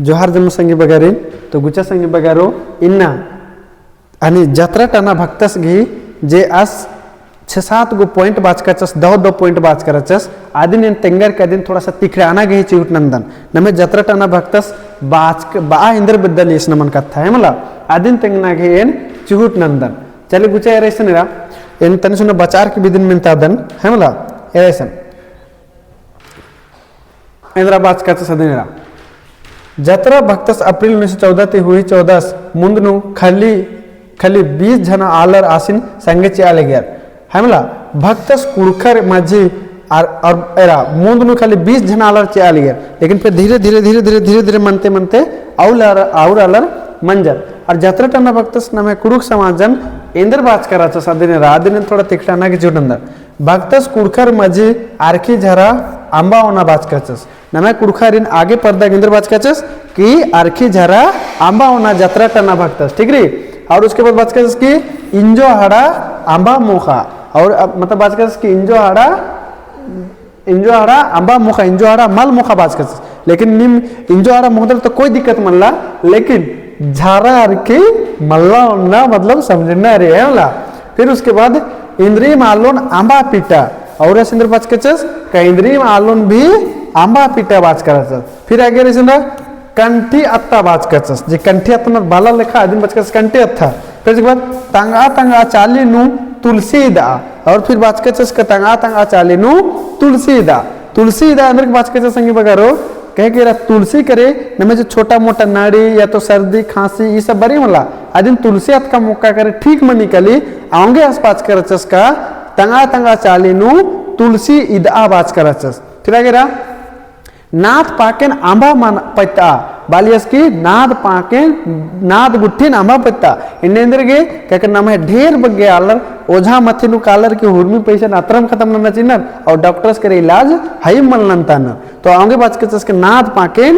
जोहार जन्म संगी बगारीन तो गुचा संगी बगारो इन्ना आणि जत्रा टना भक्तस घी जे आज 6-7 गो पॉइंट बाच करचस 10 पॉइंट बाच करचस आदिन इन तेंगर का दिन थोड़ा सा तिखरे आना गई चिहुट नंदन नमे जत्रा टना भक्तस बाच बा इंद्र बद्दल इस नमन कथा है मला आदिन तेंगना घे इन चिहुट नंदन चले गुचा एरेसन रा इन तने सुन बचार की विदिन में तादन है मला एरेसन इंद्रा बाच करचस अदिनरा जत्रा भक्तस अप्रैल 1914 ते हुई 14 मुंदनु खाली 20 जन आलर आसिन संगेचे आले गया है मला भक्तस कुड़खर माझी और एरा मुंदनु खाली 20 जन आलर चे आले गया लेकिन फिर धीरे मनते और आलर मंजर और जत्रा टना भक्तस नमे कुड़ुक समाजन इंद्र बाच कराचा सादिने रादिने थोड़ा तिखटाना के जुडंदर भक्तस कुड़खर माझी आरखी झरा आंबा होना बाच करचस नमे कुड़खरिन आगे पर्दा इंद्र बाच करचस कि आरखी झरा आंबा होना जत्रा टना भक्तस ठीक री और उसके बाद बाच करचस कि इंजो हाड़ा आंबा मुखा और मतलब बाच करचस कि इंजो हाड़ा आंबा मुखा इंजो हाड़ा मल मुखा बाच करचस लेकिन निम इंजो हाड़ा मुखदर तो कोई दिक्कत मल्ला लेकिन झारा आरखी मल्ला होना मतलब समझना रे है मला फिर उसके बाद इंद्री मालोन आंबा पीटा और इंद्र बाच करचस का इंद्री मालोन भी आंबा पीटा बाच करचस फिर आगे रेसना कंठी अत्ता बाच करचस जे कंठी अत्ता में बाला लेखा आदिन बाच करचस कंठी अत्ता फिर उसके बाद तंगा चाली नु तुलसी दा और फिर बाच करचस का तंगा चाली नु तुलसी दा अंदर के बाच करचस संगी बगारो कहे कि रा तुलसी करे नमे जो छोटा मोटा नाड़ी या तो सर्दी खांसी ये सब बड़ी होला आदिन तुलसी अत का मुक्का करे ठीक में निकली आंगे आसपास करचस का तंगा चाली नु तुलसी इदा बाच करचस फिर आगे रा नाद पाकेन आंबा मन पत्ता बालियस की नाद पाकेन नाद गुट्ठीन आंबा पत्ता इन्नेंद्रगे क्या नाम है ढेर बगे आलर ओझा मथिनु कालर की हुर्मी पैसा अतरम खत्म न चिन्नर और डॉक्टर्स करे इलाज हई मलनतान तो आगे बात करचस के नाद पाकेन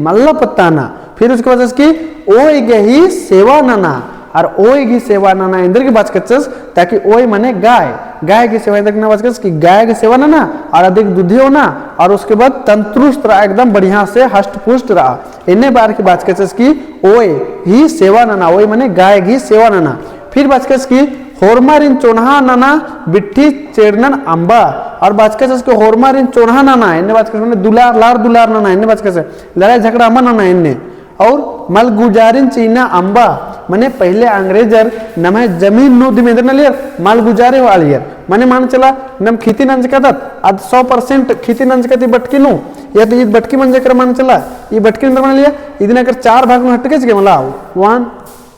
मल्ला पत्ताना फिर उसके बाद की ओय गही सेवा नना और ओय की सेवा नना इंद्र की बात करचस ताकि ओय माने गाय की सेवा इंद्र की बात करचस कि गाय की सेवा नना और अधिक दूधी होना और उसके बाद तंदुरुस्त रहा एकदम बढ़िया से हष्ट पुष्ट रहा इन्ने बार की बात करचस कि ओय ही सेवा नना ओय माने गाय की सेवा नना फिर बात करचस कि होरमारिन चोन्हा नना बिट्ठी चेड़नन अंबा और बात करचस कि होरमारिन चोन्हा नना इन्ने बात करचस दुलार नना इन्ने बात करचस लड़ाई झगड़ा अम्मा नना इन्ने और मलगुजारिन चीना अंबा माने पहले अंग्रेजर नमे जमीन नु दिमेंद्र न लियर मलगुजारे वालियर माने मान चला नम खेती नंज कदत आज 100% खेती नंज कती बटकी नु या तो ये बटकी मंजे कर मान चला ये बटकी अंदर मान लिया इदिन अगर 4 भाग में हटके के मला 1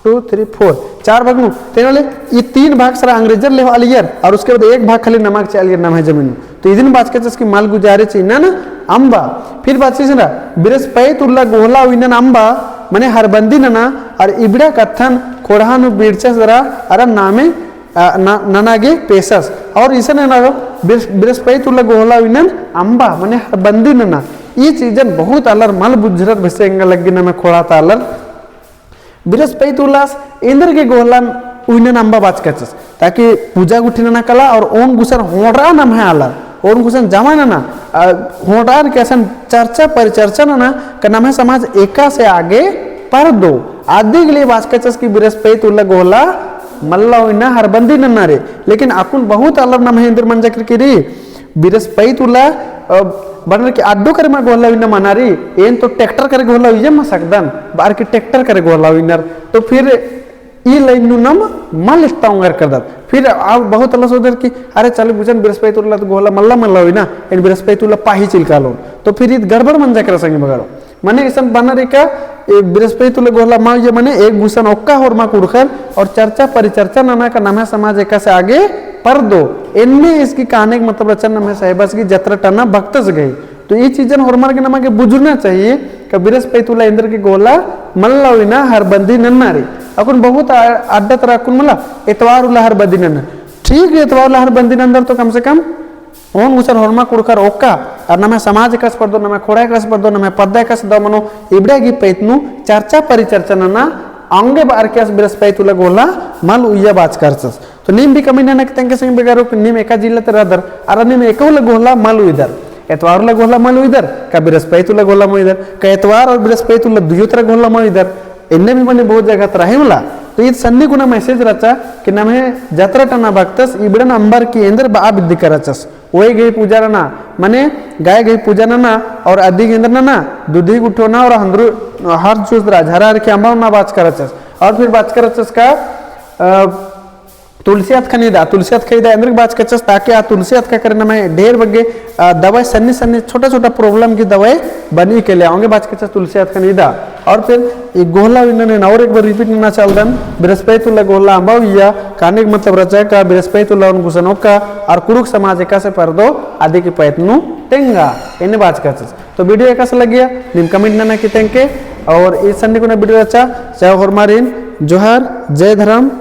2 3 4 4 भाग नु तेन वाले ये 3 भाग सारा अंग्रेजर ले वालियर और उसके बाद एक भाग खाली नमक चालियर नाम है जमीन तो इदिन बात के इसकी मलगुजारे चीना ना अंबा फिर बात से ना बृहस्पति उल्ला गोहला विनन अंबा मने हरबंदी नना और इबड़ा कथन खोड़ानु बिरचस जरा अरे नामे ननागे पेसस और इसे ना बृहस्पति उल्ला गोहला विनन अंबा मने हरबंदी नना ये चीजन बहुत अलर मल बुझरत भसेंगा लगी ना मैं खोड़ा तालर बृहस्पति उल्लास इंद्र के गोहला विनन अंबा बाच कचस ताकि पूजा गुठी नना कला और ओन गुसर होड़ा नाम है अलर और कुछ जमाना ना होटार कैसन चर्चा परिचर्चा ना का नाम है समाज एका से आगे पर दो आदि के लिए बास्कचस की बृहस्पति उल्ला गोला मल्ला होइना हरबंदी नन्ना रे लेकिन अकुन बहुत अलग नाम है इंद्र मंजकर की री बृहस्पति उल्ला बनर के अड्डो करे मा गोला विना मनारी एन तो ट्रैक्टर करे गोला विजे मा सकदन बार के ट्रैक्टर करे गोला विनर तो फिर ई लाइन नु नम मल स्ट्रॉन्गर कर दत फिर आप बहुत अल्लाह सोदर की अरे चल बुझन बृहस्पति उल्ला तो गोला मल्ला होई ना इन बृहस्पति उल्ला पाही चिलका लो तो फिर इत गड़बड़ मन जाकर संगे बगाड़ो माने इसन बनरे का बृहस्पति उल्ला गोला मा ये माने एक गुसन ओक्का और मा कुड़खर और चर्चा परिचर्चा नाना का नाम है समाज एका से आगे पर दो इनमें इसकी कहानी का मतलब रचना में साहिबस की जत्रा टना भक्तस गई तो ये चीजन होरमार के नाम के बुझना चाहिए कि बृहस्पति उल्ला इंद्र की गोला मल्ला हुई ना हरबंदी नन्नारी अकुन बहुत अड्डा तरह अकुन मला इतवार उल्ला हरबंदी नन्ना ठीक है इतवार उल्ला हरबंदी नंदर तो कम से कम ओन गुसर होरमा कुड़कर ओक्का और नमे समाज कस पर दो नमे खोड़ा कस पर दो नमे पद्दा कस दो मनो इबड़ा की पैतनु चर्चा परिचर्चा नना अंगे बार के बृहस्पति उल्ला गोला मल उया बाच करचस तो नीम भी कमी नना के संग बेगारो नीम एका जिल्ला तरह दर और नीम एकौला गोला मल उइदर एतवार ला गोला मल इधर का बृहस्पति ला गोला मल इधर का एतवार और बृहस्पति ला दुयो तरह गोला मल इधर इन्ने भी मने बहुत जगह तरह मला तो ये सन्नी गुना मैसेज रचा कि नमे जतरा टना भक्तस इबड़न अंबर की इंद्र बा विद्धि करचस वही गई पूजा रना मने गाय गई पूजा ना और अधिक इंद्र ना दूधी उठोना और हंद्रु हर चूज झरा के अंबा ना बाच करचस और फिर बाच करचस का तुलसी हथ खनीदा तुलसी हथ खरीदा इंद्र बाच करचस ताकि आ तुलसी हथ का करना मैं ढेर बगे दवाई सन्नी सन्नी छोटा छोटा प्रॉब्लम की दवाई बनी के ले आऊंगे बाच करचस तुलसी हथ खनीदा और फिर ये गोहला इन्होंने और एक बार रिपीट करना चल दम बृहस्पति गोहला अंबा हुआ कहने का मतलब रचा का बृहस्पति घुसनों का और कुरुक समाज का से पर दो आदि की पैतनु टेंगा इन्हें बात कर तो वीडियो एक लग गया निम कमेंट ना की टेंके और इस संडे को ना वीडियो अच्छा चाहे हमारे जोहर जय धर्म